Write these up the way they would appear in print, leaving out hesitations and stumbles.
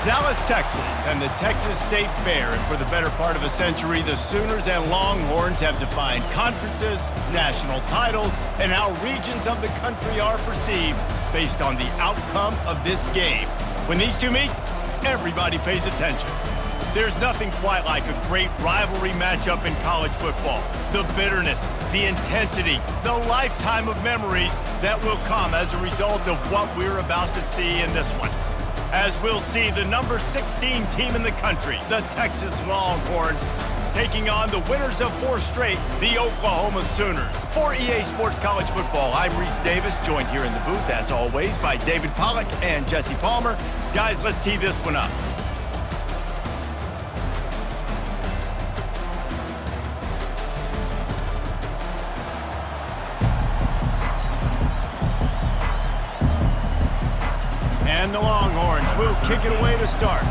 Dallas, Texas, and the Texas State Fair. And for the better part of a century, the Sooners and Longhorns have defined conferences, national titles, and how regions of the country are perceived based on the outcome of this game. When these two meet, everybody pays attention. There's nothing quite like a great rivalry matchup in college football. The bitterness, the intensity, the lifetime of memories that will come as a result of what we're about to see in this one. As we'll see the number 16 team in the country, the Texas Longhorns, taking on the winners of 4 straight, the Oklahoma Sooners. For EA Sports College Football, I'm Reese Davis, joined here in the booth, as always, by David Pollack and Jesse Palmer. Guys, let's tee this one up. And the Longhorns will kick it away to start.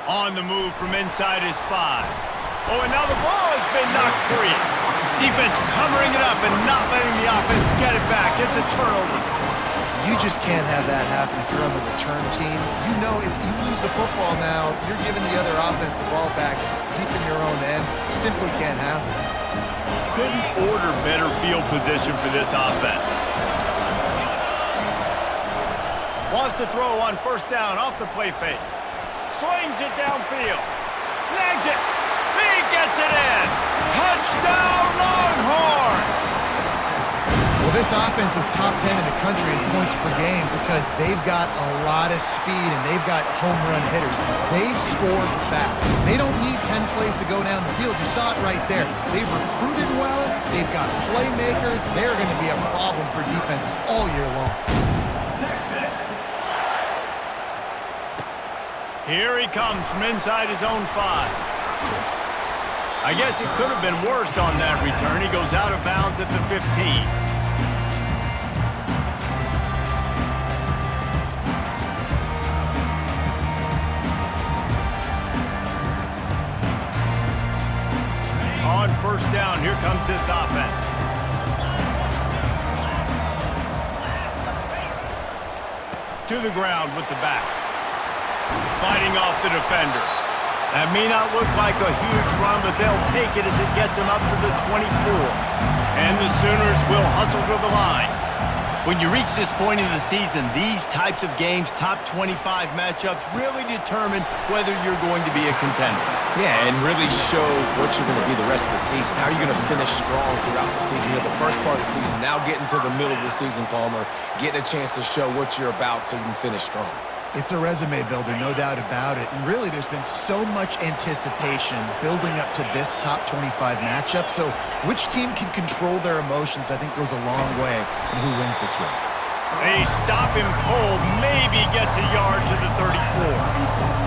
On the move from inside his 5. Oh, and now the ball has been knocked free. Defense covering it up and not letting the offense get it back. It's a turnover. You just can't have that happen if you're on the return team. You know if you lose the football now, you're giving the other offense the ball back deep in your own end. Simply can't happen. Couldn't order better field position for this offense. Wants to throw on first down off the play fake. Slings it downfield. Snags it. He gets it in. Touchdown Longhorns! Well, this offense is top 10 in the country in points per game because they've got a lot of speed and they've got home run hitters. They score fast. They don't need 10 plays to go down the field. You saw it right there. They've recruited well. They've got playmakers. They're going to be a problem for defenses all year long. Here he comes from inside his own 5. I guess it could have been worse on that return. He goes out of bounds at the 15. On first down, here comes this offense. To the ground with the back. Fighting off the defender. That may not look like a huge run, but they'll take it as it gets them up to the 24. And the Sooners will hustle to the line. When you reach this point in the season, these types of games, top 25 matchups, really determine whether you're going to be a contender. Yeah, and really show what you're going to be the rest of the season. How are you going to finish strong throughout the season? You know, the first part of the season, now getting to the middle of the season, Palmer, getting a chance to show what you're about so you can finish strong. It's a resume builder, no doubt about it. And really, there's been so much anticipation building up to this top 25 matchup. So which team can control their emotions, I think, goes a long way in who wins this one. A stop and pull maybe gets a yard to the 34.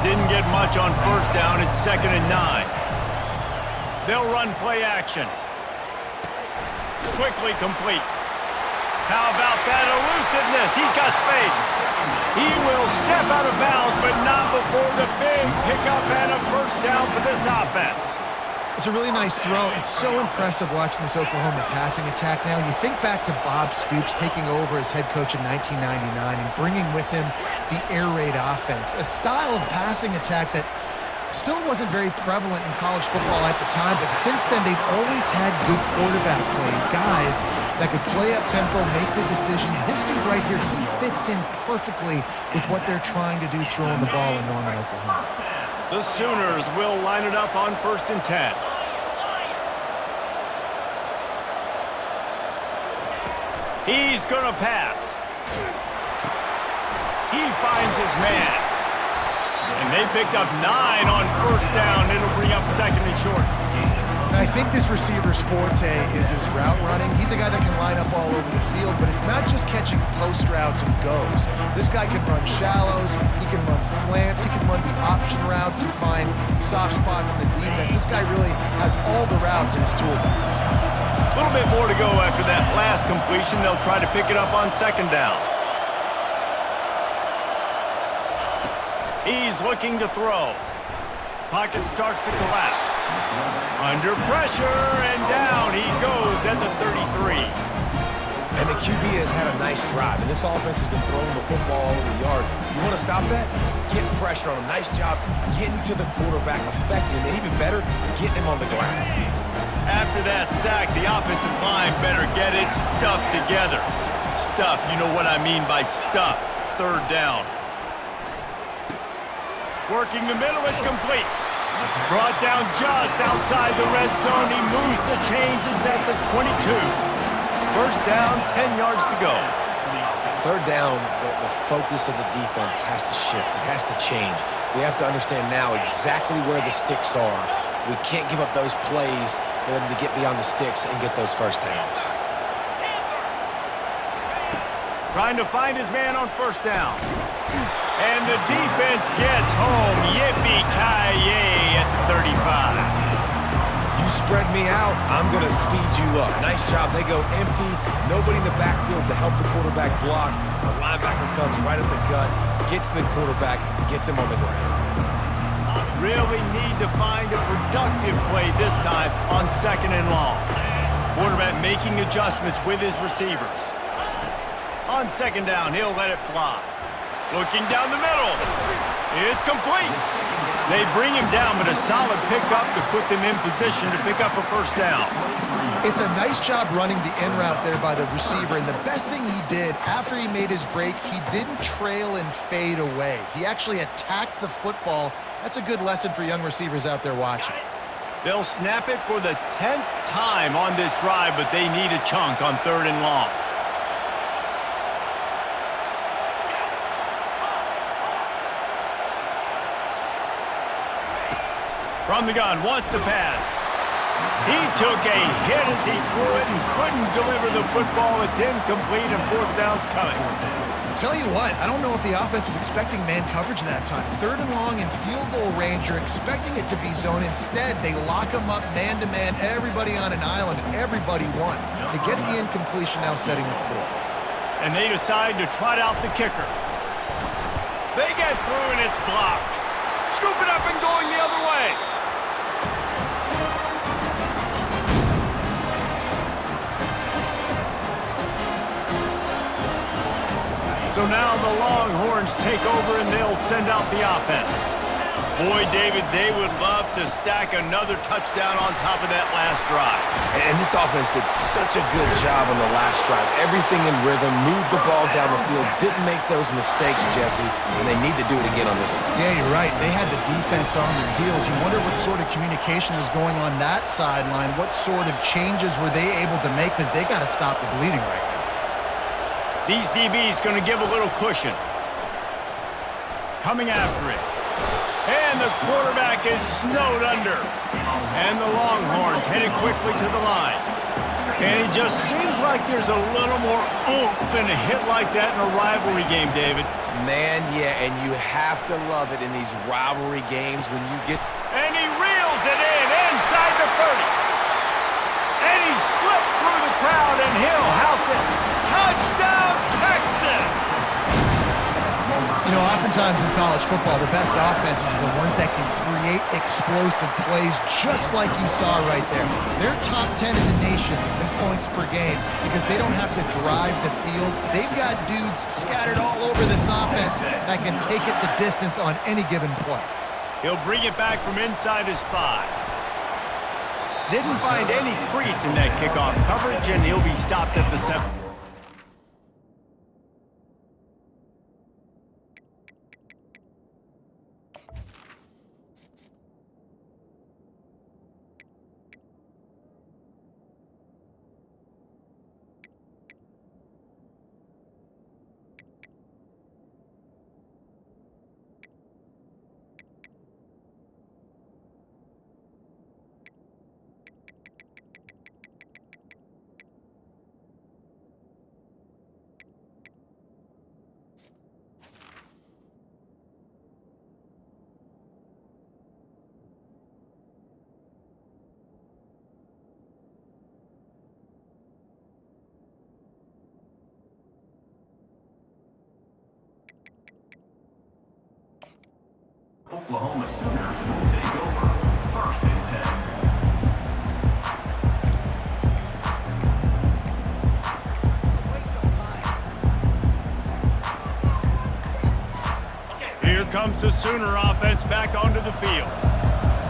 Didn't get much on first down. It's 2nd and 9. They'll run play action. Quickly complete. How about that elusiveness? He's got space. He will step out of bounds, but not before the big pickup and a first down for this offense. It's a really nice throw. It's so impressive watching this Oklahoma passing attack now. You think back to Bob Stoops taking over as head coach in 1999 and bringing with him the air raid offense, a style of passing attack that still wasn't very prevalent in college football at the time, but since then they've always had good quarterback play, guys that could play up tempo, make good decisions. This dude right here, he fits in perfectly with what they're trying to do throwing the ball in Norman, Oklahoma. The Sooners will line it up on 1st and 10. He's going to pass. He finds his man. And they picked up 9 on first down. It'll bring up second and short. I think this receiver's forte is his route running. He's a guy that can line up all over the field, but it's not just catching post routes and goes. This guy can run shallows, he can run slants, he can run the option routes and find soft spots in the defense. This guy really has all the routes in his toolbox. A little bit more to go after that last completion. They'll try to pick it up on second down. He's looking to throw. Pocket starts to collapse. Under pressure, and down he goes at the 33. And the QB has had a nice drive, and this offense has been throwing the football all over the yard. You want to stop that? Get pressure on him. Nice job getting to the quarterback, affecting him, and even better, getting him on the ground. After that sack, the offensive line better get it stuffed together. Stuffed, you know what I mean by stuffed. Third down. Working the middle, it's complete. Brought down just outside the red zone. He moves the chains. It's at the 22. First down, 10 yards to go. Third down, the focus of the defense has to shift. It has to change. We have to understand now exactly where the sticks are. We can't give up those plays for them to get beyond the sticks and get those first downs. Trying to find his man on first down. And the defense gets home. Yippee-ki-yay at the 35. You spread me out, I'm going to speed you up. Nice job. They go empty. Nobody in the backfield to help the quarterback block. The linebacker comes right at the gut, gets the quarterback, gets him on the ground. Really need to find a productive play this time on second and long. Quarterback making adjustments with his receivers. On second down, he'll let it fly. Looking down the middle. It's complete. They bring him down, but a solid pickup to put them in position to pick up a first down. It's a nice job running the in route there by the receiver, and the best thing he did after he made his break, he didn't trail and fade away. He actually attacked the football. That's a good lesson for young receivers out there watching. They'll snap it for the 10th time on this drive, but they need a chunk on third and long. From the gun, wants to pass. He took a hit as he threw it and couldn't deliver the football. It's incomplete and fourth down's coming. Tell you what, I don't know if the offense was expecting man coverage that time. Third and long in field goal range, you're expecting it to be zone. Instead, they lock him up man-to-man, everybody on an island, everybody won. They get the incompletion now setting up fourth. And they decide to trot out the kicker. They get through and it's blocked. Scoop it up and going the other way. So now the Longhorns take over and they'll send out the offense. Boy, David, they would love to stack another touchdown on top of that last drive. And this offense did such a good job on the last drive. Everything in rhythm, moved the ball down the field, didn't make those mistakes, Jesse, and they need to do it again on this one. Yeah, you're right. They had the defense on their heels. You wonder what sort of communication was going on that sideline. What sort of changes were they able to make, because they got to stop the bleeding right now. These DBs going to give a little cushion. Coming after it. And the quarterback is snowed under. And the Longhorns headed quickly to the line. And it just seems like there's a little more oomph in a hit like that in a rivalry game, David. Man, yeah, and you have to love it in these rivalry games when you get... And he reels it in inside the 30. And he slipped through the crowd and he'll house it. Touchdown, Texas! You know, oftentimes in college football, the best offenses are the ones that can create explosive plays just like you saw right there. They're top 10 in the nation in points per game because they don't have to drive the field. They've got dudes scattered all over this offense that can take it the distance on any given play. He'll bring it back from inside his 5. Didn't find any crease in that kickoff coverage, and he'll be stopped at the 7. Oklahoma Sooners will take over 1st and 10. Here comes the Sooner offense back onto the field.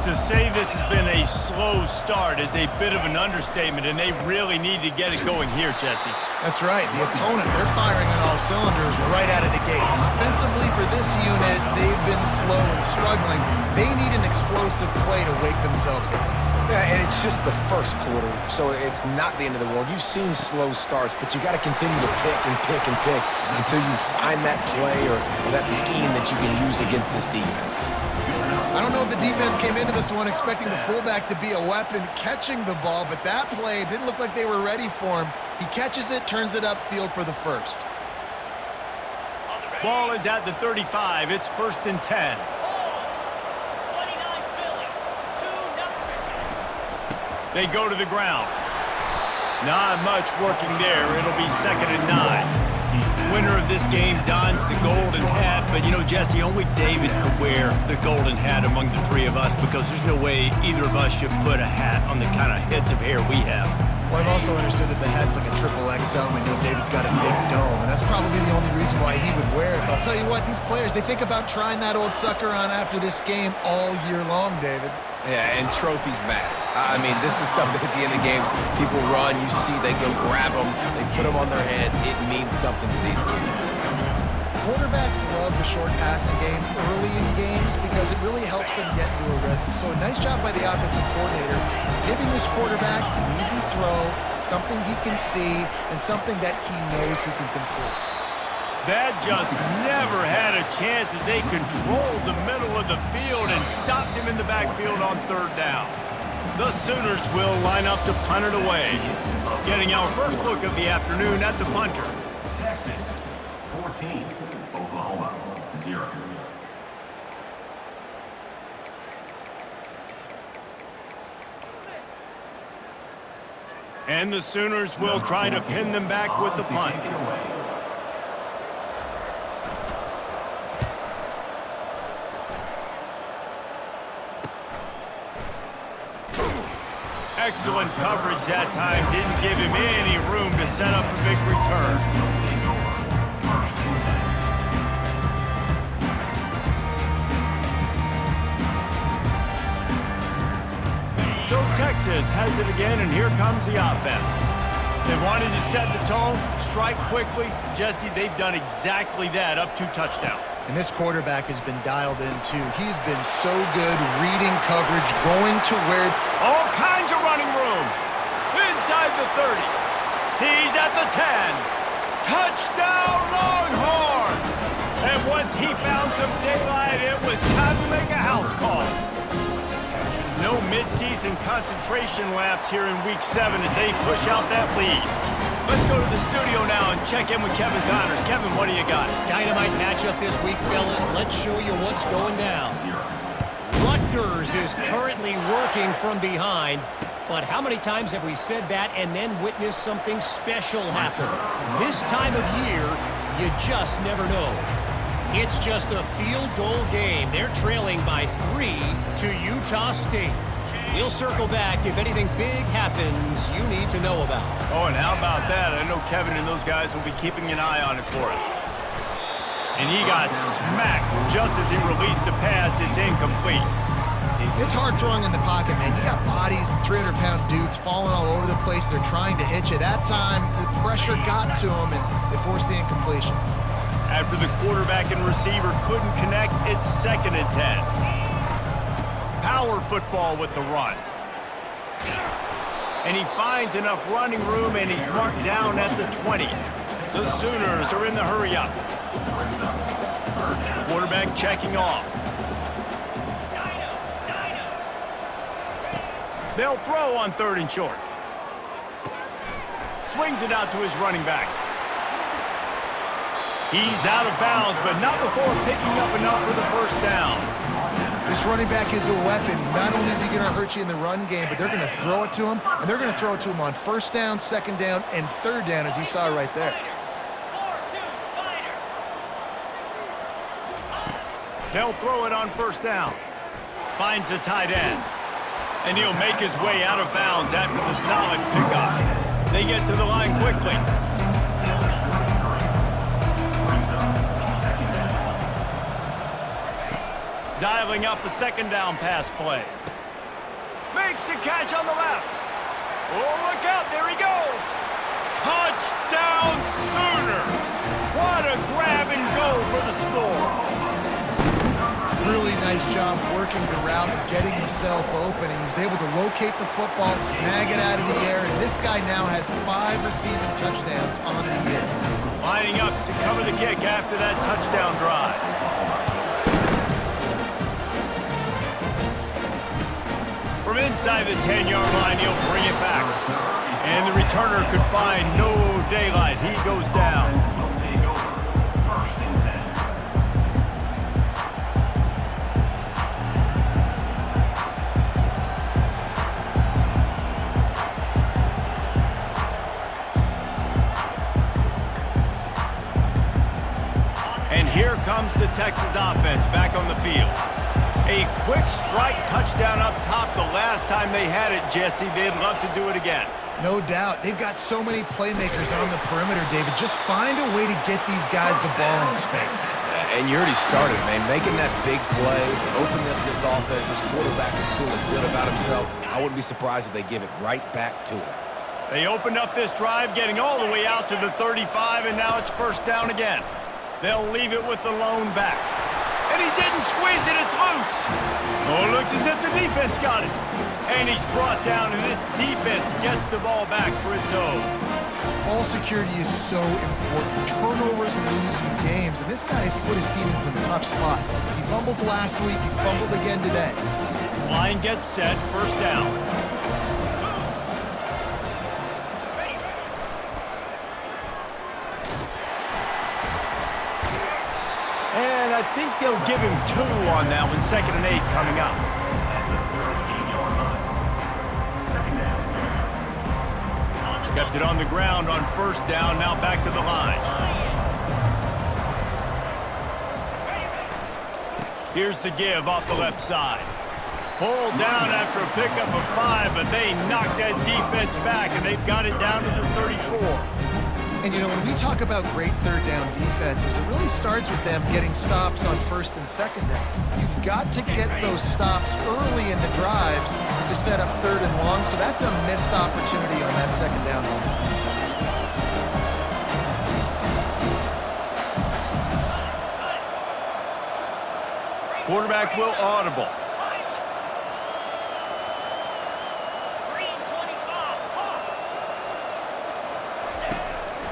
To say this has been a slow start is a bit of an understatement, and they really need to get it going here, Jesse. That's right. The opponent, they're firing on all cylinders right out of the gate. Offensively, for this unit, they've been slow and struggling. They need an explosive play to wake themselves up. Yeah, and it's just the first quarter, so it's not the end of the world. You've seen slow starts, but you got to continue to pick and pick and pick until you find that play or that scheme that you can use against this defense. I don't know if the defense came into this one expecting the fullback to be a weapon catching the ball, but that play didn't look like they were ready for him. He catches it, turns it upfield for the first. Ball is at the 35. It's 1st and 10. They go to the ground. Not much working there. It'll be 2nd and 9. Winner of this game dons the golden hat, but you know, Jesse, only David could wear the golden hat among the three of us because there's no way either of us should put a hat on the kind of heads of hair we have. Well, I've also understood that the hat's like a triple XL. We know David's got a big dome, and that's probably the only reason why he would wear it. But I'll tell you what, these players, they think about trying that old sucker on after this game all year long, David. Yeah, and trophies matter. I mean, this is something at the end of games. People run, you see, they go grab them, they put them on their heads. It means something to these kids. Quarterbacks love the short passing game early in games because it really helps them get into a rhythm. So a nice job by the offensive coordinator giving his quarterback an easy throw, something he can see, and something that he knows he can complete. That just never had a chance as they controlled the middle of the field and stopped him in the backfield on 3rd down. The Sooners will line up to punt it away. Getting our first look of the afternoon at the punter. Texas 14, Oklahoma 0. And the Sooners will try to pin them back with the punt. Excellent coverage that time. Didn't give him any room to set up a big return. So Texas has it again, and here comes the offense. They wanted to set the tone, strike quickly. Jesse, they've done exactly that, up 2 touchdowns. And this quarterback has been dialed in, too. He's been so good reading coverage, going to where... All kinds of running room. Inside the 30. He's at the 10. Touchdown, Longhorns! And once he found some daylight, it was time to make a house call. No midseason concentration laps here in Week 7 as they push out that lead. Let's go to the studio now and check in with Kevin Connors. Kevin, what do you got? Dynamite matchup this week, fellas. Let's show you what's going down. Rutgers is currently working from behind, but how many times have we said that and then witnessed something special happen? This time of year, you just never know. It's just a field goal game. They're trailing by 3 to Utah State. We'll circle back if anything big happens you need to know about. Oh, and how about that? I know Kevin and those guys will be keeping an eye on it for us. And he got smacked just as he released the pass. It's incomplete. It's hard throwing in the pocket, man. You got bodies, 300-pound dudes falling all over the place. They're trying to hit you. That time, the pressure got to him, and it forced the incompletion. After the quarterback and receiver couldn't connect, it's 2nd and 10. Power football with the run. And he finds enough running room, and he's marked down at the 20. The Sooners are in the hurry-up. Quarterback checking off. They'll throw on 3rd and short. Swings it out to his running back. He's out of bounds, but not before picking up enough for the 1st down. This running back is a weapon. Not only is he going to hurt you in the run game, but they're going to throw it to him, and they're going to throw it to him on 1st down, 2nd down, and 3rd down, as you saw right there. They'll throw it on first down. Finds the tight end. And he'll make his way out of bounds after the solid pickup. They get to the line quickly. Dialing up a second down pass play. Makes the catch on the left. Oh, look out, there he goes. Touchdown Sooners. What a grab and go for the score. Really nice job working the route and getting himself open. He was able to locate the football, snag it out of the air, and this guy now has 5 receiving touchdowns on the year. Lining up to cover the kick after that touchdown drive. From inside the 10-yard line, he'll bring it back. And the returner could find no daylight. He goes down. And here comes the Texas offense back on the field. A quick strike touchdown up top the last time they had it, Jesse. They'd love to do it again. No doubt. They've got so many playmakers on the perimeter, David. Just find a way to get these guys the ball in space. And you already started, man. Making that big play, opening up this offense. This quarterback is feeling good about himself. I wouldn't be surprised if they give it right back to him. They opened up this drive, getting all the way out to the 35, and now it's first down again. They'll leave it with the lone back. And he didn't squeeze it, it's loose. Oh, it looks as if the defense got it. And he's brought down, and this defense gets the ball back for its own. Ball security is so important. Turnovers lose you games, and this guy has put his team in some tough spots. He fumbled last week, he's fumbled again today. Line gets set, first down. And I think they'll give him 2 on that one. 2nd and 8 coming up. Kept it on the ground on first down. Now back to the line. Here's the give off the left side. Pulled down after a pickup of 5, but they knocked that defense back, and they've got it down to the 34. And, you know, when we talk about great third down defenses, it really starts with them getting stops on first and second down. You've got to get those stops early in the drives to set up third and long, so that's a missed opportunity on that second down on this defense. Quarterback will audible.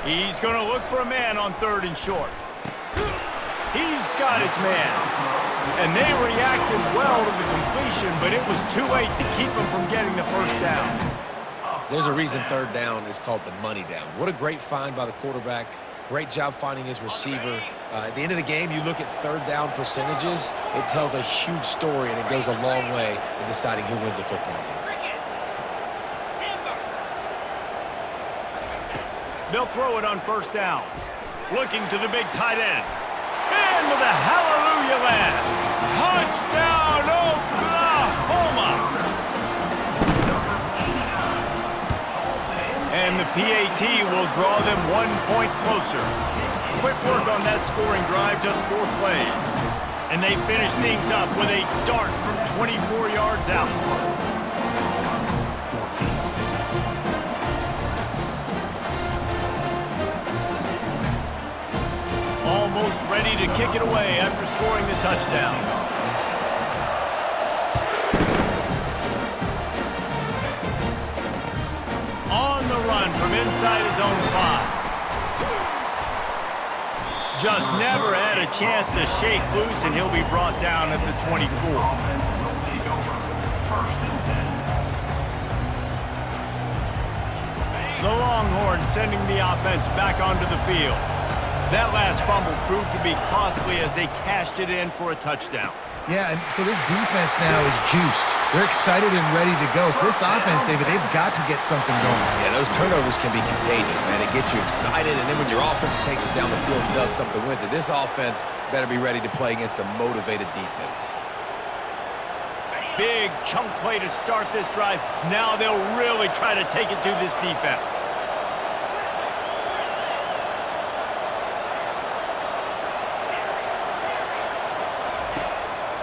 He's going to look for a man on 3rd and short. He's got his man. And they reacted well to the completion, but it was too late to keep him from getting the first down. There's a reason 3rd down is called the money down. What a great find by the quarterback. Great job finding his receiver. At the end of the game, you look at 3rd down percentages. It tells a huge story, and it goes a long way in deciding who wins a football game. They'll throw it on first down. Looking to the big tight end. Into the hallelujah land. Touchdown, Oklahoma! And the PAT will draw them 1 point closer. Quick work on that scoring drive, just 4 plays. And they finish things up with a dart from 24 yards out. Almost ready to kick it away after scoring the touchdown. On the run from inside his own 5. Just never had a chance to shake loose, and he'll be brought down at the 24. The Longhorns sending the offense back onto the field. That last fumble proved to be costly as they cashed it in for a touchdown. Yeah, and so this defense now is juiced. They're excited and ready to go. So this offense, David, they've got to get something going. Yeah, those turnovers can be contagious, man. It gets you excited, and then when your offense takes it down the field and does something with it, this offense better be ready to play against a motivated defense. Big chunk play to start this drive. Now they'll really try to take it to this defense.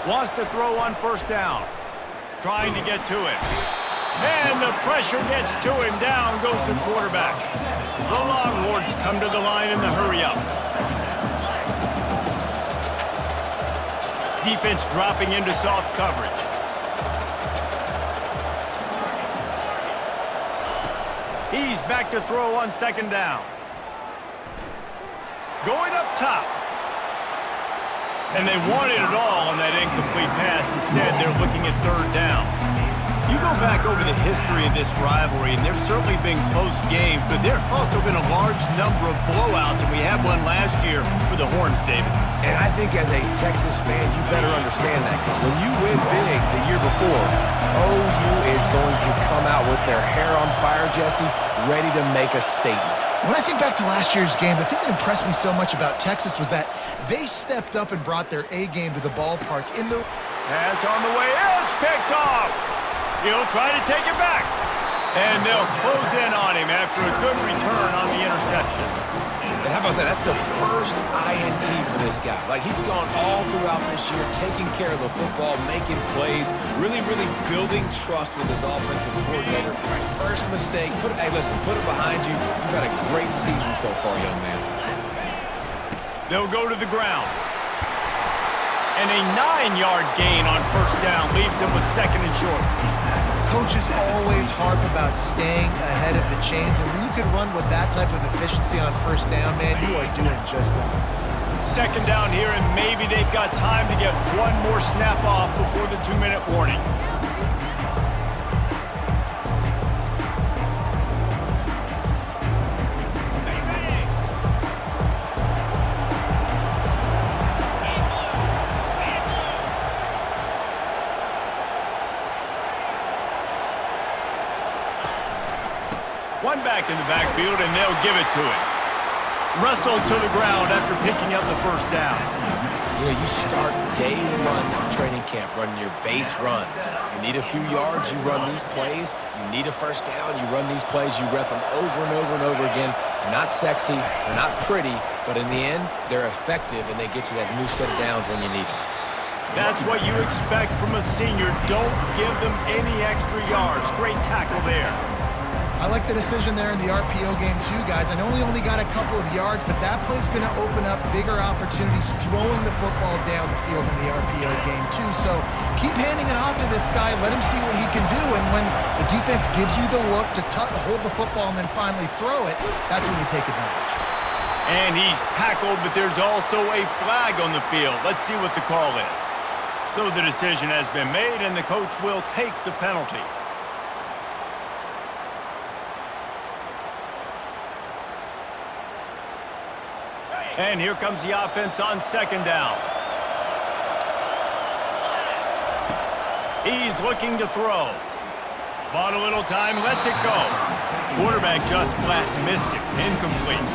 Wants to throw on first down. Trying to get to it. And the pressure gets to him. Down goes the quarterback. The Longhorns come to the line in the hurry-up. Defense dropping into soft coverage. He's back to throw on second down. Going up top. And they wanted it all on that incomplete pass. Instead, they're looking at third down. You go back over the history of this rivalry, and there's certainly been close games, but there have also been a large number of blowouts, and we had one last year for the Horns, David. And I think as a Texas fan, you better understand that, because when you win big the year before, OU is going to come out with their hair on fire, Jesse, ready to make a statement. When I think back to last year's game, the thing that impressed me so much about Texas was that they stepped up and brought their A game to the ballpark in the... Pass on the way. It's picked off. He'll try to take it back. And they'll close in on him after a good return on the interception. And how about that? That's the first INT for this guy. Like, he's gone all throughout this year, taking care of the football, making plays, really building trust with his offensive coordinator. First mistake. Hey, listen, put it behind you. You've had a great season so far, young man. They'll go to the ground. And a 9-yard gain on first down leaves them with second and short. Coaches always harp about staying ahead of the chains, and when you can run with that type of efficiency on first down, man, you are doing just that. Second down here, and maybe they've got time to get one more snap off before the 2-minute warning. One back in the backfield, and they'll give it to him. Wrestled to the ground after picking up the first down. You know, you start day one of training camp running your base runs. You need a few yards, you run these plays. You need a first down, you run these plays. You rep them over and over and over again. They're not sexy, they're not pretty, but in the end, they're effective, and they get you that new set of downs when you need them. That's what you expect from a senior. Don't give them any extra yards. Great tackle there. I like the decision there in the RPO game too, guys. I know he only got a couple of yards, but that play's going to open up bigger opportunities throwing the football down the field in the RPO game too. So keep handing it off to this guy. Let him see what he can do. And when the defense gives you the look to hold the football and then finally throw it, that's when you take advantage. And he's tackled, but there's also a flag on the field. Let's see what the call is. So the decision has been made, and the coach will take the penalty. And here comes the offense on second down. He's looking to throw. Bought a little time, lets it go. Quarterback just flat missed it. Incomplete.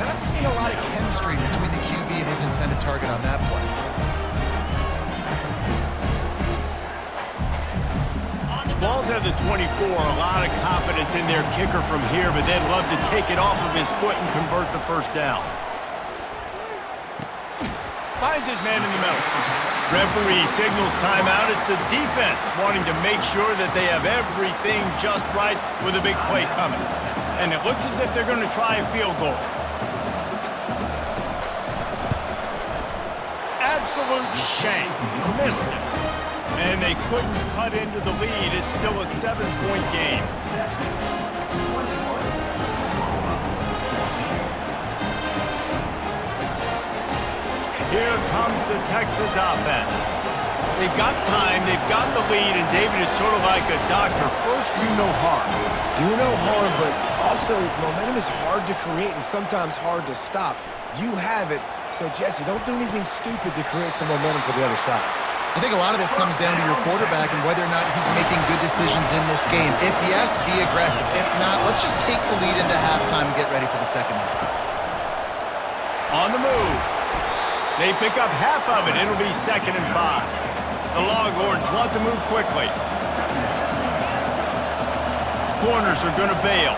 Not seeing a lot of chemistry between the QB and his intended target on that play. Balls at the 24, a lot of confidence in their kicker from here, but they'd love to take it off of his foot and convert the first down. Finds his man in the middle. Referee signals timeout. It's the defense wanting to make sure that they have everything just right with a big play coming. And it looks as if they're going to try a field goal. Absolute shank. Missed it. And they couldn't cut into the lead. It's still a 7-point game. Here comes the Texas offense. They've got time, they've got the lead, and David is sort of like a doctor. First, do no harm. Do no harm, but also momentum is hard to create and sometimes hard to stop. You have it, so Jesse, don't do anything stupid to create some momentum for the other side. I think a lot of this comes down to your quarterback and whether or not he's making good decisions in this game. If yes, be aggressive. If not, let's just take the lead into halftime and get ready for the second half. On the move. They pick up half of it. It'll be 2nd and 5. The Longhorns want to move quickly. Corners are going to bail.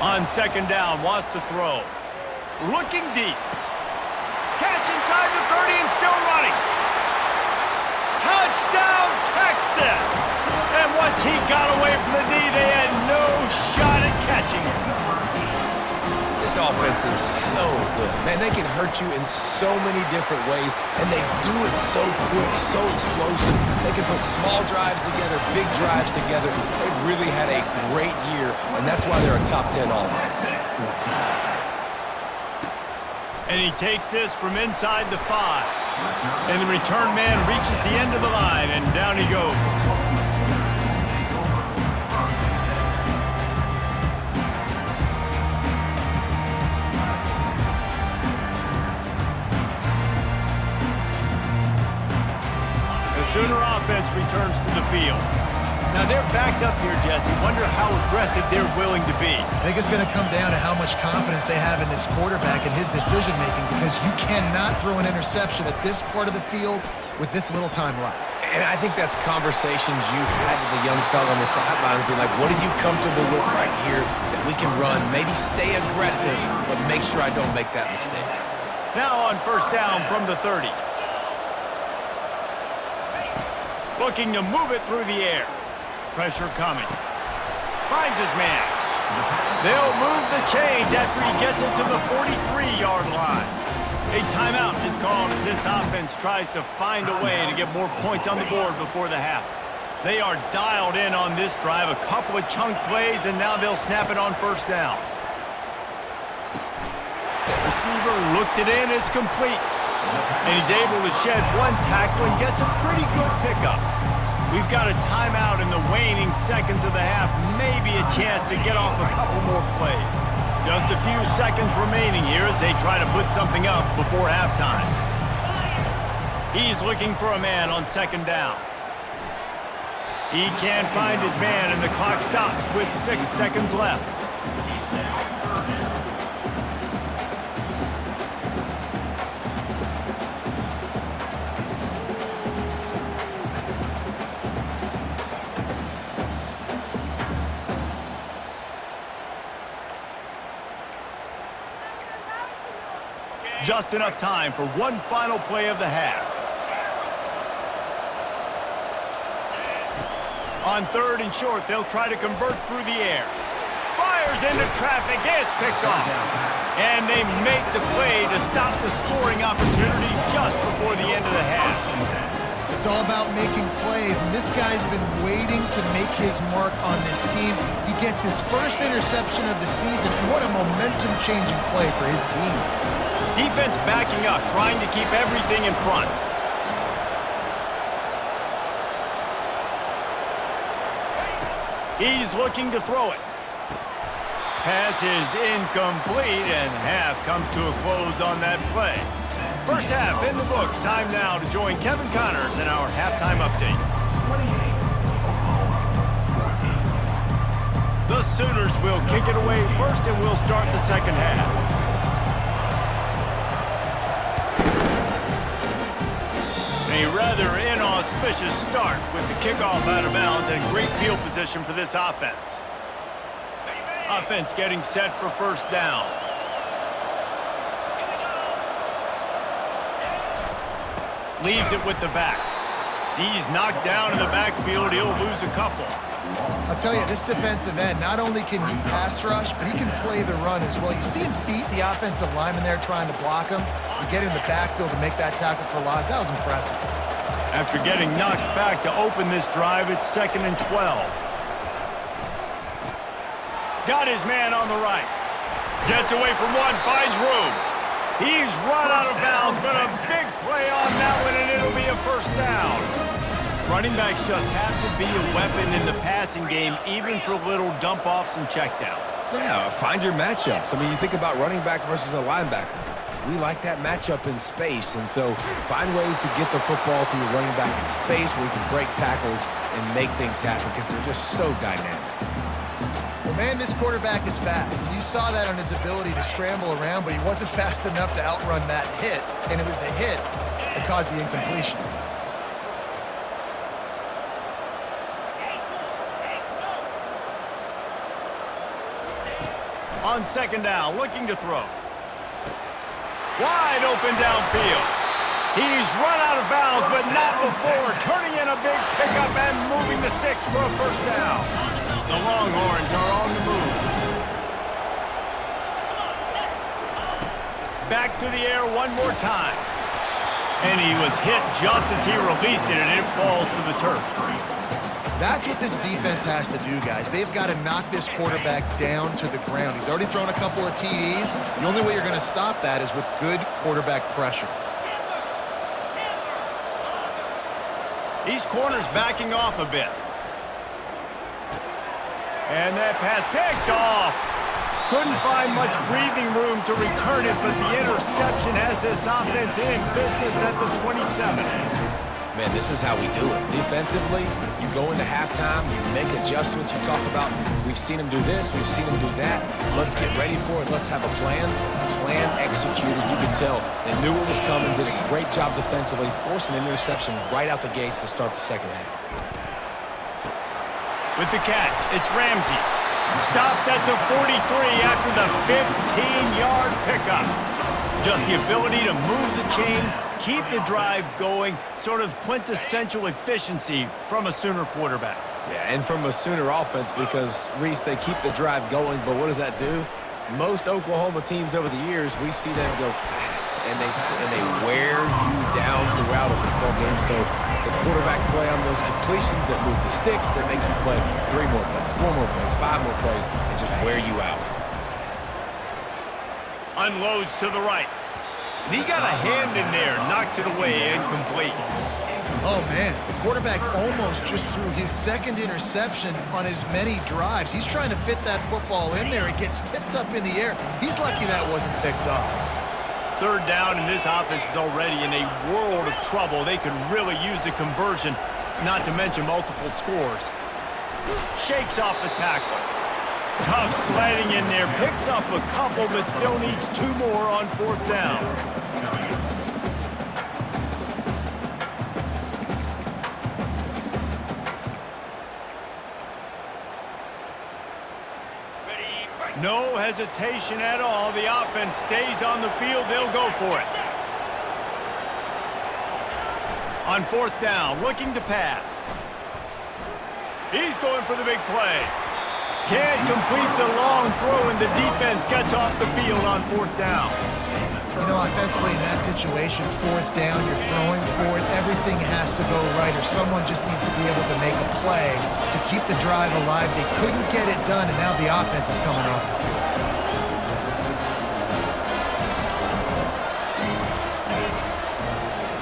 On 2nd down, wants to throw. Looking deep. Catch inside the 30 and still running. Touchdown, Texas! And once he got away from the knee, they had no shot at catching him. This offense is so good. Man, they can hurt you in so many different ways, and they do it so quick, so explosive. They can put small drives together, big drives together. They've really had a great year, and that's why they're a top 10 offense. And he takes this from inside the 5. And the return man reaches the end of the line, and down he goes. Sooner offense returns to the field. Now they're backed up here, Jesse. Wonder how aggressive they're willing to be. I think it's going to come down to how much confidence they have in this quarterback and his decision-making, because you cannot throw an interception at this part of the field with this little time left. And I think that's conversations you've had with the young fella on the sidelines, be like, what are you comfortable with right here that we can run? Maybe stay aggressive, but make sure I don't make that mistake. Now on 1st down from the 30. Looking to move it through the air. Pressure coming. Finds his man. They'll move the chains after he gets it to the 43-yard line. A timeout is called as this offense tries to find a way to get more points on the board before the half. They are dialed in on this drive. A couple of chunk plays, and now they'll snap it on 1st down. Receiver looks it in. It's complete. And he's able to shed one tackle and gets a pretty good pickup. We've got a timeout in the waning seconds of the half. Maybe a chance to get off a couple more plays. Just a few seconds remaining here as they try to put something up before halftime. He's looking for a man on 2nd down. He can't find his man, and the clock stops with 6 seconds left. Just enough time for one final play of the half. On 3rd and short, they'll try to convert through the air. Fires into traffic, it's picked off. And they make the play to stop the scoring opportunity just before the end of the half. It's all about making plays, and this guy's been waiting to make his mark on this team. He gets his first interception of the season, and what a momentum-changing play for his team. Defense backing up, trying to keep everything in front. He's looking to throw it. Pass is incomplete, and half comes to a close on that play. First half in the books. Time now to join Kevin Connors in our halftime update. The Sooners will kick it away first, and we'll start the second half. A rather inauspicious start with the kickoff out of bounds and great field position for this offense. Offense getting set for 1st down. Leaves it with the back. He's knocked down in the backfield. He'll lose a couple. I'll tell you, this defensive end, not only can he pass rush, but he can play the run as well. You see him beat the offensive lineman there trying to block him and get in the backfield to make that tackle for loss. That was impressive. After getting knocked back to open this drive, it's 2nd and 12. Got his man on the right. Gets away from one, finds room. He's run out of bounds, but a big play on that one, and it'll a first down. Running backs just have to be a weapon in the passing game, even for little dump-offs and checkdowns. Yeah, find your matchups. I mean, you think about running back versus a linebacker. We like that matchup in space, and so find ways to get the football to your running back in space where you can break tackles and make things happen because they're just so dynamic. Well, man, this quarterback is fast. You saw that on his ability to scramble around, but he wasn't fast enough to outrun that hit, and it was the hit that caused the incompletion. On second down, looking to throw. Wide open downfield. He's run out of bounds, but not before turning in a big pickup and moving the sticks for a first down. The Longhorns are on the move. Back to the air one more time. And he was hit just as he released it, and it falls to the turf. That's what this defense has to do, guys. They've got to knock this quarterback down to the ground. He's already thrown a couple of TDs. The only way you're going to stop that is with good quarterback pressure. These corners backing off a bit. And that pass picked off. Couldn't find much breathing room to return it, but the interception has this offense in business at the 27. Man, this is how we do it. Defensively, you go into halftime, you make adjustments, you talk about, we've seen them do this, we've seen them do that. Let's get ready for it. Let's have a plan. Plan executed. You could tell they knew what was coming, did a great job defensively, forcing an interception right out the gates to start the second half. With the catch, it's Ramsey. Stopped at the 43 after the 15-yard pickup. Just the ability to move the chains, keep the drive going, sort of quintessential efficiency from a Sooner quarterback. Yeah, and from a Sooner offense because, Reese, they keep the drive going, but what does that do? Most Oklahoma teams over the years, we see them go fast, and they wear you down throughout a football game. So the quarterback play on those completions that move the sticks, that make you play 3 more plays, 4 more plays, 5 more plays, and just wear you out. Unloads to the right. And he got a hand in there, knocks it away, incomplete. Oh, man, the quarterback almost just threw his second interception on as many drives. He's trying to fit that football in there. It gets tipped up in the air. He's lucky that wasn't picked off. Third down, and this offense is already in a world of trouble. They could really use a conversion, not to mention multiple scores. Shakes off the tackle. Tough sledding in there. Picks up a couple, but still needs 2 more on fourth down. No hesitation at all. The offense stays on the field. They'll go for it. On fourth down, looking to pass. He's going for the big play. Can't complete the long throw, and the defense gets off the field on fourth down. You know, offensively in that situation, fourth down, you're throwing for it. Everything has to go right, or someone just needs to be able to make a play to keep the drive alive. They couldn't get it done, and now the offense is coming off the field.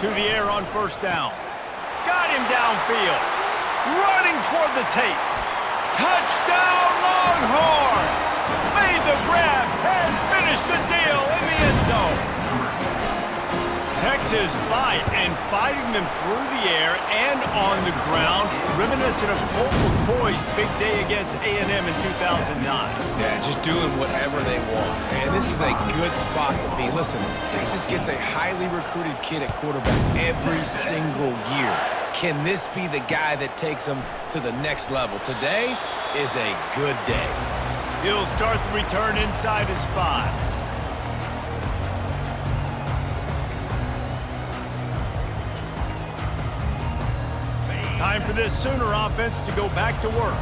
To the air on first down. Got him downfield. Running toward the tape. Touchdown, Longhorns! Made the grab and finished the deal in the end zone. Texas fighting them through the air and on the ground, reminiscent of Colt McCoy's big day against A&M in 2009. Yeah, just doing whatever they want. And this is a good spot to be. Listen, Texas gets a highly recruited kid at quarterback every single year. Can this be the guy that takes them to the next level? Today is a good day. He'll start the return inside his 5. Time for this Sooner offense to go back to work.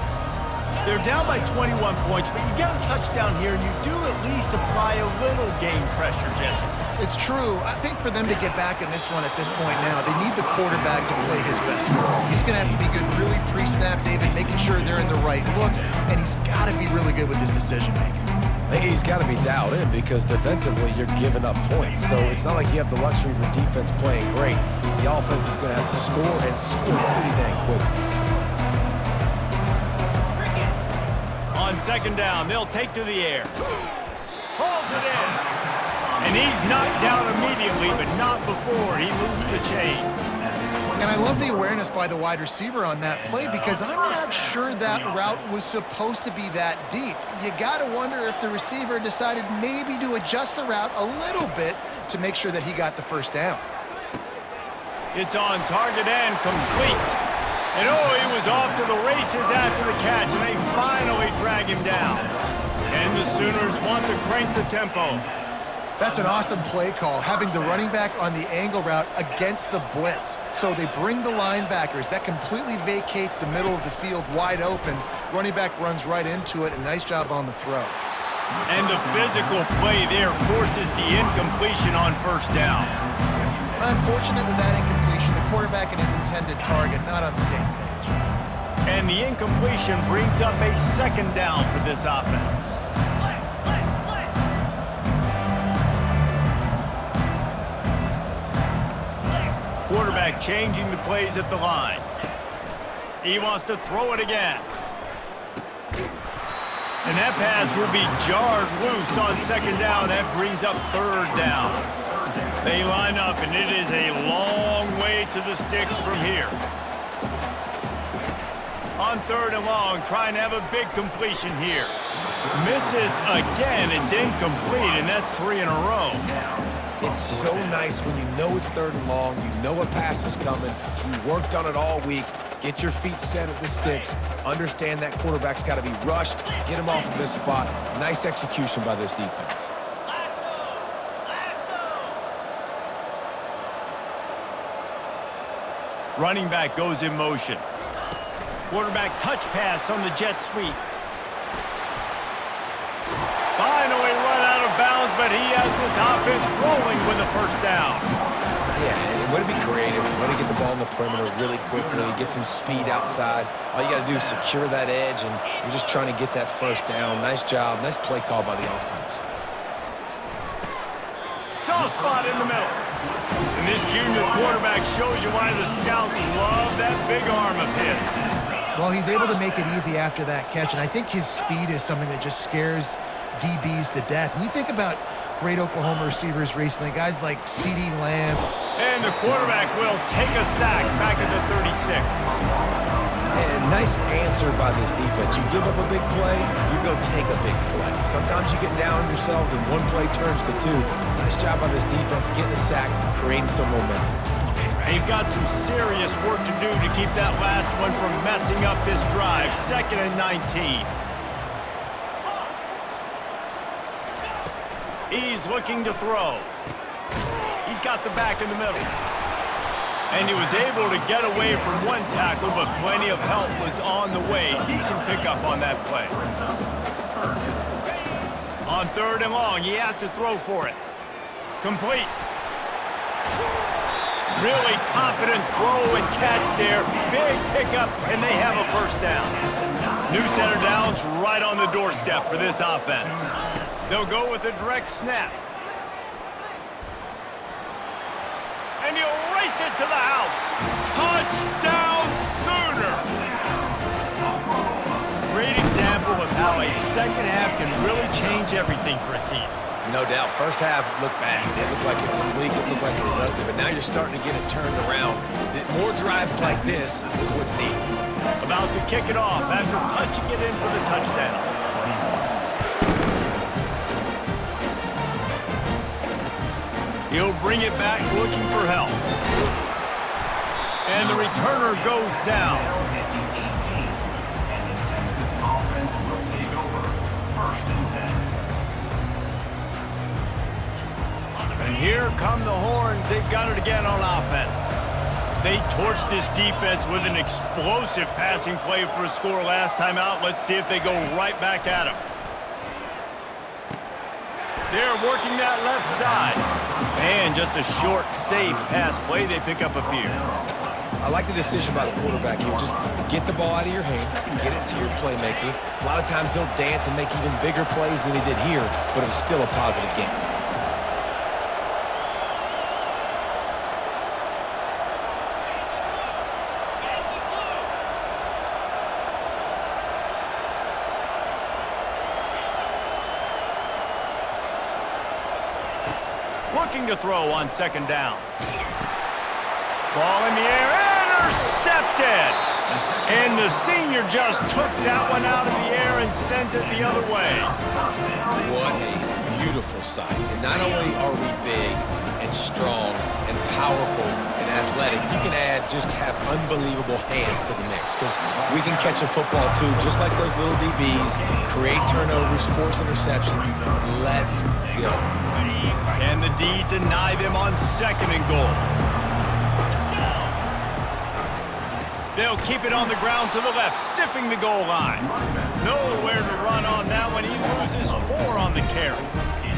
They're down by 21 points, but you get a touchdown here, and you do at least apply a little game pressure, Jesse. It's true. I think for them to get back in this one at this point now, they need the quarterback to play his best football. He's going to have to be good really pre-snap, David, making sure they're in the right looks, and he's got to be really good with his decision-making. He's got to be dialed in because defensively you're giving up points. So it's not like you have the luxury for defense playing great. The offense is going to have to score and score pretty dang quickly. On second down, they'll take to the air. Pulls it in. And he's knocked down immediately, but not before he moves the chains. And I love the awareness by the wide receiver on that play because I'm not sure that route was supposed to be that deep. You got to wonder if the receiver decided maybe to adjust the route a little bit to make sure that he got the first down. It's on target and complete. And he was off to the races after the catch, and they finally drag him down. And the Sooners want to crank the tempo. That's an awesome play call, having the running back on the angle route against the blitz. So they bring the linebackers. That completely vacates the middle of the field wide open. Running back runs right into it, and nice job on the throw. And the physical play there forces the incompletion on first down. Unfortunate with that incompletion. The quarterback and his intended target not on the same page. And the incompletion brings up a second down for this offense. Quarterback changing the plays at the line. He wants to throw it again. And that pass will be jarred loose on second down. That brings up third down. They line up, and it is a long way to the sticks from here. On third and long, trying to have a big completion here. Misses again. It's incomplete, and that's 3 in a row. It's so nice when you know it's third and long, you know a pass is coming, you worked on it all week, get your feet set at the sticks, understand that quarterback's got to be rushed, get him off of this spot. Nice execution by this defense. Running back goes in motion. Quarterback touch pass on the jet sweep. Finally run out of bounds, but he has this offense rolling with a first down. Yeah, way to be creative, way to get the ball in the perimeter really quickly, get some speed outside. All you got to do is secure that edge, and you're just trying to get that first down. Nice job, nice play call by the offense. Soft spot in the middle. And this junior quarterback shows you why the scouts love that big arm of his. Well, he's able to make it easy after that catch, and I think his speed is something that just scares DBs to death. And you think about great Oklahoma receivers recently, guys like CeeDee Lamb. And the quarterback will take a sack back at the 36. And nice answer by this defense. You give up a big play, you go take a big play. Sometimes you get down on yourselves and one play turns to two. Nice job by this defense getting a sack, creating some momentum. They've got some serious work to do to keep that last one from messing up this drive. 2nd and 19. He's looking to throw. He's got the back in the middle. And he was able to get away from one tackle, but plenty of help was on the way. Decent pickup on that play. On 3rd and long, he has to throw for it. Complete. Really confident throw and catch there. Big pickup, and they have a first down. New center downs right on the doorstep for this offense. They'll go with a direct snap. And he'll race it to the house. Touchdown Sooners! Great example of how a second half can really change everything for a team. No doubt. First half looked bad. It looked like it was bleak. It looked like it was ugly. But now you're starting to get it turned around. More drives like this is what's needed. About to kick it off after punching it in for the touchdown. He'll bring it back looking for help. And the returner goes down. And here come the Horns. They've got it again on offense. They torched this defense with an explosive passing play for a score last time out. Let's see if they go right back at him. They're working that left side. And just a short, safe pass play. They pick up a few. I like the decision by the quarterback here. Just get the ball out of your hands, get it to your playmaker. A lot of times he'll dance and make even bigger plays than he did here, but it was still a positive game. Looking to throw on second down. Ball in the air, intercepted! And the senior just took that one out of the air and sent it the other way. What a beautiful sight. And not only are we big and strong and powerful and athletic, you can just have unbelievable hands to the mix, because we can catch a football too, just like those little DBs, create turnovers, force interceptions. Let's go. Can the D deny them on second and goal? They'll keep it on the ground to the left, stiffing the goal line. Nowhere to run on that one. He loses 4 on the carry.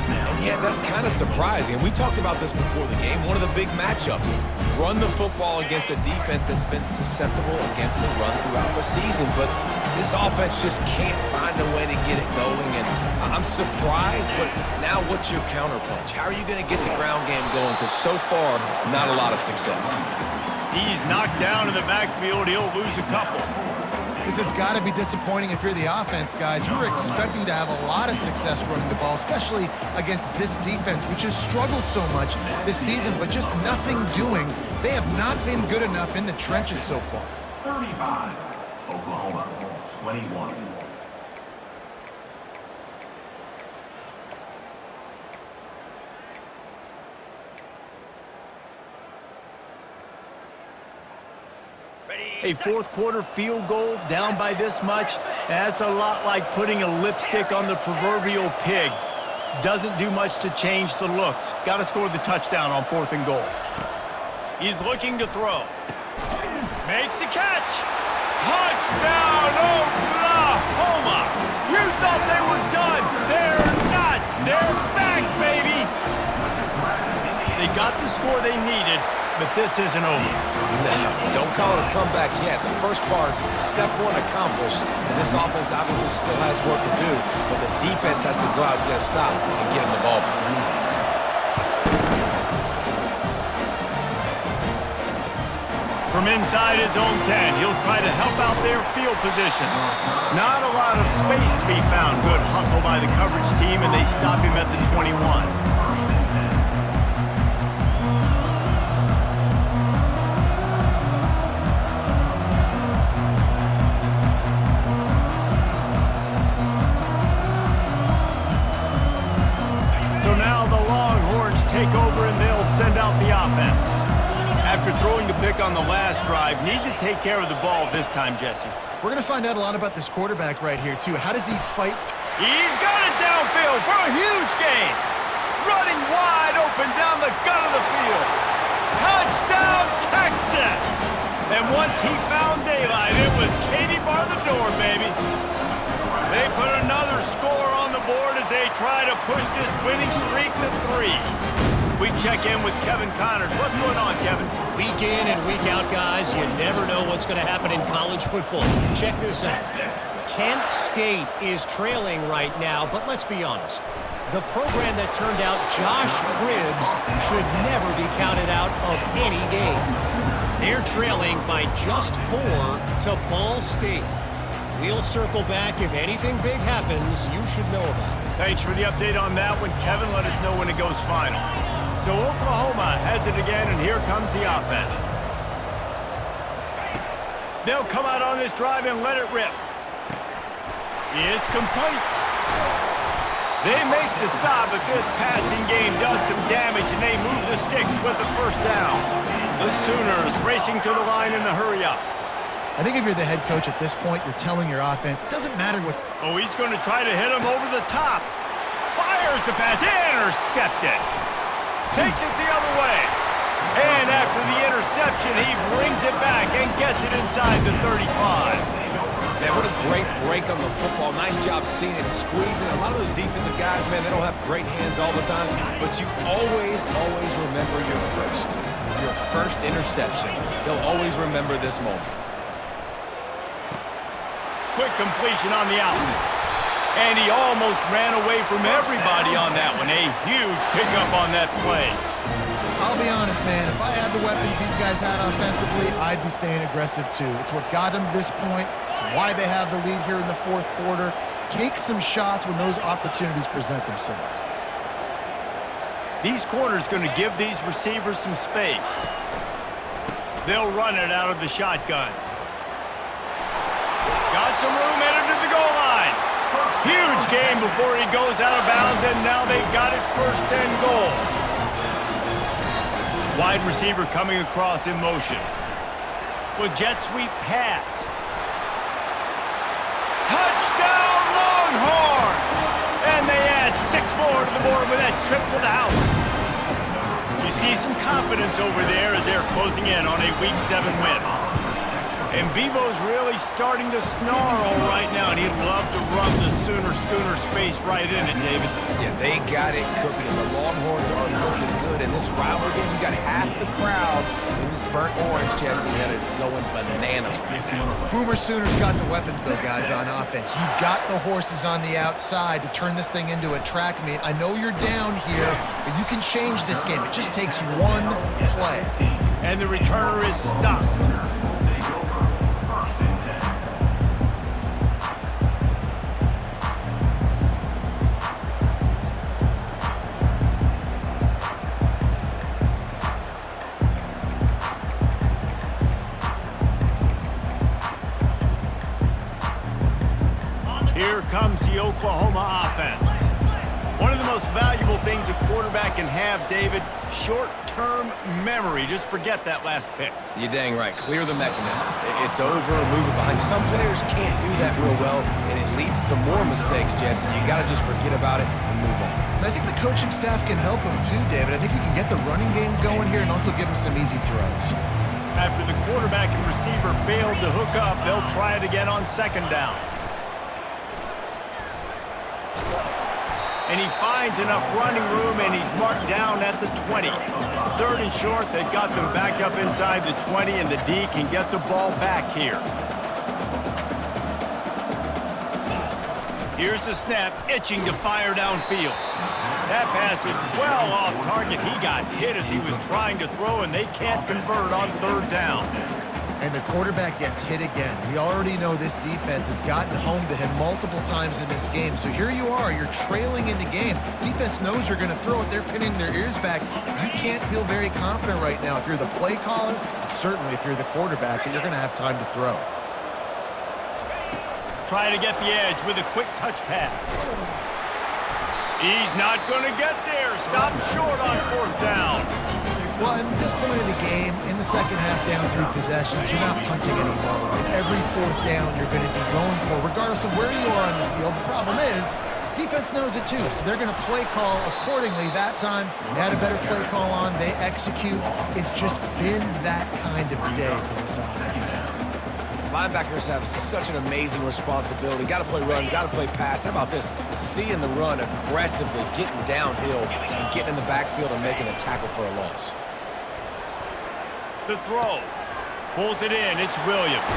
And yeah, that's kind of surprising. And we talked about this before the game. One of the big matchups. Run the football against a defense that's been susceptible against the run throughout the season. But this offense just can't find a way to get it going. And I'm surprised, but now what's your counterpunch? How are you going to get the ground game going? Because so far, not a lot of success. He's knocked down in the backfield. He'll lose a couple. This has got to be disappointing if you're the offense, guys. You were expecting to have a lot of success running the ball, especially against this defense, which has struggled so much this season, but just nothing doing. They have not been good enough in the trenches so far. 35, Oklahoma, 21. A fourth quarter field goal down by this much, that's a lot like putting a lipstick on the proverbial pig. Doesn't do much to change the looks. Got to score the touchdown on 4th and goal. He's looking to throw. Makes the catch. Touchdown, Oklahoma! You thought they were done. They're not. They're back, baby. They got the score they needed, but this isn't over. No, don't call it a comeback yet. The first part, step 1 accomplished, and this offense obviously still has work to do, but the defense has to go out and get a stop and get him the ball back. From inside his own 10, he'll try to help out their field position. Not a lot of space to be found. Good hustle by the coverage team, and they stop him at the 21. Take over and they'll send out the offense. After throwing the pick on the last drive, need to take care of the ball this time, Jesse. We're going to find out a lot about this quarterback right here, too. How does he fight? He's got it downfield for a huge gain. Running wide open down the gut of the field. Touchdown, Texas! And once he found daylight, it was Katie bar the door, baby. They put another score on the board as they try to push this winning streak to 3. We check in with Kevin Connors. What's going on, Kevin? Week in and week out, guys, you never know what's going to happen in college football. Check this out. Kent State is trailing right now, but let's be honest. The program that turned out Josh Cribbs should never be counted out of any game. They're trailing by just 4 to Ball State. We'll circle back. If anything big happens, you should know about it. Thanks for the update on that one, Kevin. Let us know when it goes final. So Oklahoma has it again, and here comes the offense. They'll come out on this drive and let it rip. It's complete. They make the stop, but this passing game does some damage, and they move the sticks with the first down. The Sooners racing to the line in the hurry-up. I think if you're the head coach at this point, you're telling your offense, it doesn't matter what... Oh, he's going to try to hit him over the top. Fires the pass. Intercepted. Takes it the other way. And after the interception, he brings it back and gets it inside the 35. Man, what a great break on the football. Nice job seeing it, squeezing. A lot of those defensive guys, man, they don't have great hands all the time, but you always remember your first interception. They'll always remember this moment. Quick completion on the out. And he almost ran away from everybody on that one. A huge pickup on that play. I'll be honest, man, if I had the weapons these guys had offensively, I'd be staying aggressive too. It's what got them to this point. It's why they have the lead here in the fourth quarter. Take some shots when those opportunities present themselves. These corners going to give these receivers some space. They'll run it out of the shotgun. Got some room headed to the goal line. Huge game before he goes out of bounds, and now they've got it first and goal. Wide receiver coming across in motion. With jet sweep pass. Touchdown Longhorns! And they add 6 more to the board with that trip to the house. You see some confidence over there as they're closing in on a Week 7 win. And Bevo's really starting to snarl right now, and he'd love to rub the Sooner Schooner's face right in it, David. Yeah, they got it cooking. The Longhorns are looking good. In this rivalry game, you got half the crowd in this burnt orange, Jesse, that is going bananas right now. Boomer Sooners got the weapons, though, guys, on offense. You've got the horses on the outside to turn this thing into a track meet. I know you're down here, but you can change this game. It just takes one play. And the returner is stopped. Here comes the Oklahoma offense. One of the most valuable things a quarterback can have, David, short-term memory. Just forget that last pick. You're dang right. Clear the mechanism. It's over, move it behind. Some players can't do that real well, and it leads to more mistakes, Jesse. You got to just forget about it and move on. And I think the coaching staff can help him too, David. I think you can get the running game going here and also give him some easy throws. After the quarterback and receiver failed to hook up, they'll try it again on second down. And he finds enough running room, and he's marked down at the 20. Third and short, they've got them back up inside the 20, and the D can get the ball back here. Here's the snap, itching to fire downfield. That pass is well off target. He got hit as he was trying to throw, and they can't convert on third down. And the quarterback gets hit again. We already know this defense has gotten home to him multiple times in this game. So here you are, you're trailing in the game. Defense knows you're going to throw it. They're pinning their ears back. You can't feel very confident right now if you're the play caller, and certainly if you're the quarterback, that you're going to have time to throw. Try to get the edge with a quick touch pass. He's not going to get there. Stop short on fourth down. Well, at this point in the game, in the second half down 3 possessions, you're not punting anymore. Every fourth down you're going to be going for, regardless of where you are on the field. The problem is, defense knows it too, so they're going to play call accordingly. That time, they had a better play call on. They execute. It's just been that kind of day for this offense. Linebackers have such an amazing responsibility. Got to play run, got to play pass. How about this? Seeing the run aggressively, getting downhill, and getting in the backfield and making a tackle for a loss. The throw. Pulls it in. It's Williams.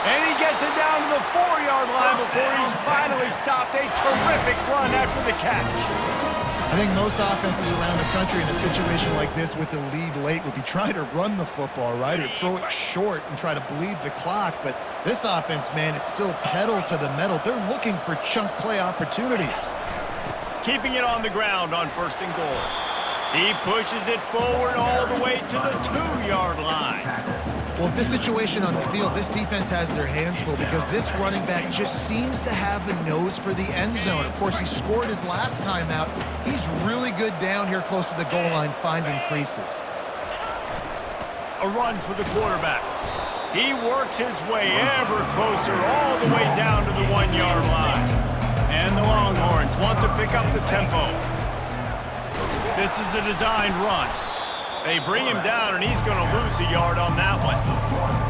And he gets it down to the 4-yard line before he's finally stopped. A terrific run after the catch. I think most offenses around the country in a situation like this with the lead late would be trying to run the football, right, or throw it short and try to bleed the clock. But this offense, man, it's still pedal to the metal. They're looking for chunk play opportunities. Keeping it on the ground on first and goal. He pushes it forward all the way to the 2-yard line. Well, this situation on the field, this defense has their hands full because this running back just seems to have a nose for the end zone. Of course, he scored his last time out. He's really good down here close to the goal line, finding creases. A run for the quarterback. He works his way ever closer all the way down to the 1-yard line. And the Longhorns want to pick up the tempo. This is a designed run. They bring him down, and he's going to lose a yard on that one.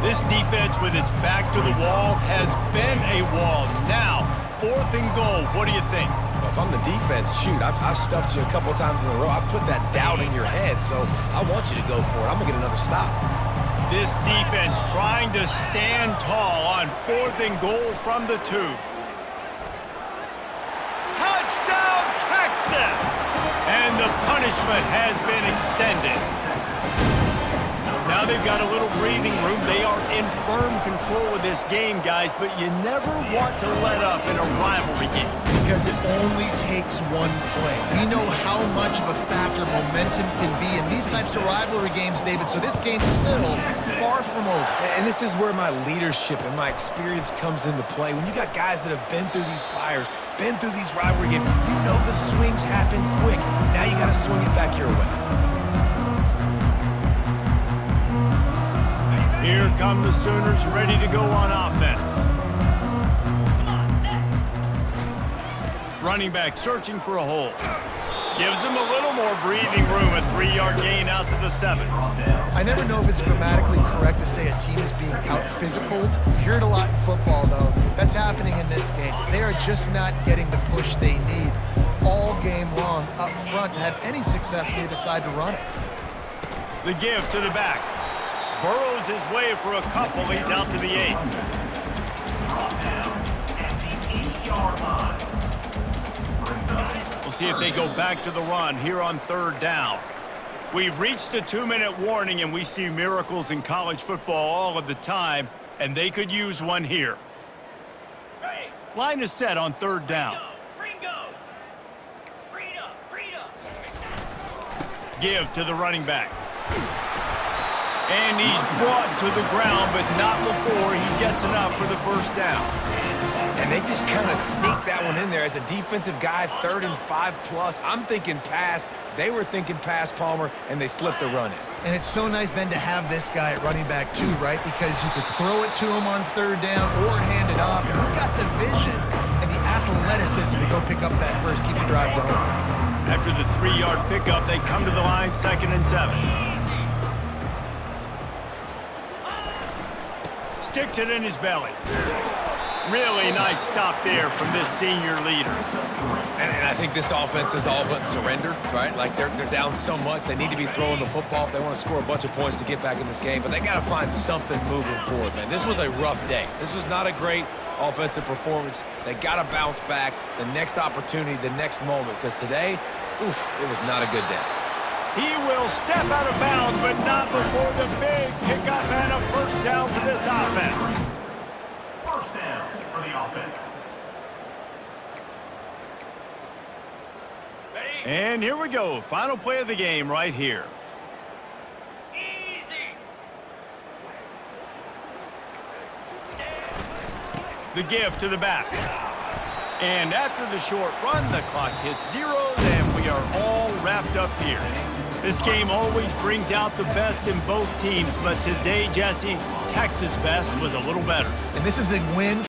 This defense with its back to the wall has been a wall. Now, 4th and goal. What do you think? Well, if I'm the defense, shoot, I've stuffed you a couple of times in a row. I've put that doubt in your head, so I want you to go for it. I'm going to get another stop. This defense trying to stand tall on 4th and goal from the 2. Touchdown, Texas! And the punishment has been extended. Now they've got a little breathing room. They are in firm control of this game, guys, but you never want to let up in a rivalry game. Because it only takes one play. We know how much of a factor momentum can be in these types of rivalry games, David, so this game's still far from over. And this is where my leadership and my experience comes into play. When you got guys that have been through these fires, been through these rivalry games, you know the swings happen quick. Now you got to swing it back your way. Here come the Sooners ready to go on offense. Running back searching for a hole. Gives him a little more breathing room, a 3-yard gain out to the 7. I never know if it's grammatically correct to say a team is being out-physicaled. You hear it a lot in football, though. That's happening in this game. They are just not getting the push they need all game long up front to have any success when they decide to run it. The give to the back. Burrows his way for a couple. He's out to the 8. We'll see if they go back to the run here on 3rd down. We've reached the 2-minute warning, and we see miracles in college football all of the time, and they could use one here. Line is set on 3rd down. Give to the running back. And he's brought to the ground, but not before he gets enough for the 1st down. And they just kind of sneak that one in there. As a defensive guy, 3rd and 5+. I'm thinking pass. They were thinking pass, Palmer, and they slipped the run in. And it's so nice then to have this guy at running back too, right? Because you could throw it to him on 3rd down or hand it off. And he's got the vision and the athleticism to go pick up that first, keep the drive going. After the 3-yard pickup, they come to the line, 2nd and 7. Sticks it in his belly. Really nice stop there from this senior leader. And I think this offense is all but surrendered, right? Like they're down so much. They need to be throwing the football if they want to score a bunch of points to get back in this game. But they got to find something moving forward, man. This was a rough day. This was not a great offensive performance. They got to bounce back the next opportunity, the next moment. Because today, oof, it was not a good day. He will step out of bounds, but not before the big pickup and a 1st down for this offense. 1st down for the offense. And here we go. Final play of the game right here. The give to the back. And after the short run, the clock hits 0, and we are all wrapped up here. This game always brings out the best in both teams, but today, Jesse, Texas' best was a little better. And this is a win